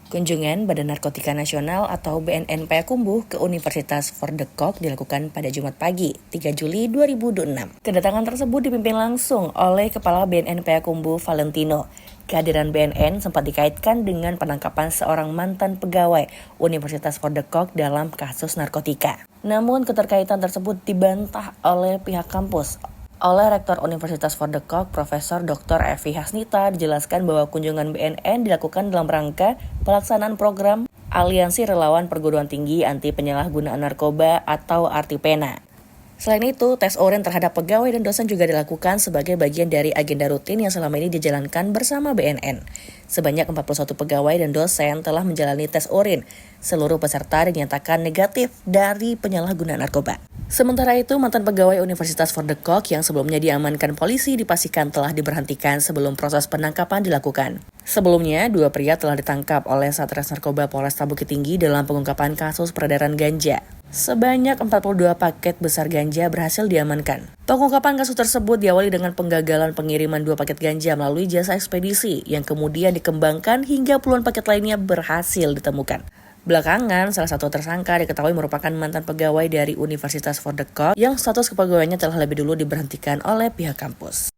Kunjungan Badan Narkotika Nasional atau BNN Payakumbuh ke Universitas Fordekok dilakukan pada Jumat pagi, 3 Juli 2026. Kedatangan tersebut dipimpin langsung oleh Kepala BNN Payakumbuh Valentino. Kehadiran BNN sempat dikaitkan dengan penangkapan seorang mantan pegawai Universitas Fordekok dalam kasus narkotika. Namun keterkaitan tersebut dibantah oleh pihak kampus. Oleh Rektor Universitas Fordekok, Profesor Dr. Evi Hasnita, dijelaskan bahwa kunjungan BNN dilakukan dalam rangka pelaksanaan program Aliansi Relawan Perguruan Tinggi Anti Penyalahgunaan Narkoba atau ARTIPENA. Selain itu, tes urin terhadap pegawai dan dosen juga dilakukan sebagai bagian dari agenda rutin yang selama ini dijalankan bersama BNN. Sebanyak 41 pegawai dan dosen telah menjalani tes urin. Seluruh peserta dinyatakan negatif dari penyalahgunaan narkoba. Sementara itu, mantan pegawai Universitas Fordekok yang sebelumnya diamankan polisi dipastikan telah diberhentikan sebelum proses penangkapan dilakukan. Sebelumnya, 2 pria telah ditangkap oleh Satres Narkoba Polresta Bukit Tinggi dalam pengungkapan kasus peredaran ganja. Sebanyak 42 paket besar ganja berhasil diamankan. Pengungkapan kasus tersebut diawali dengan penggagalan pengiriman 2 paket ganja melalui jasa ekspedisi yang kemudian dikembangkan hingga puluhan paket lainnya berhasil ditemukan. Belakangan, salah satu tersangka diketahui merupakan mantan pegawai dari Universitas Fordekok yang status kepegawaiannya telah lebih dulu diberhentikan oleh pihak kampus.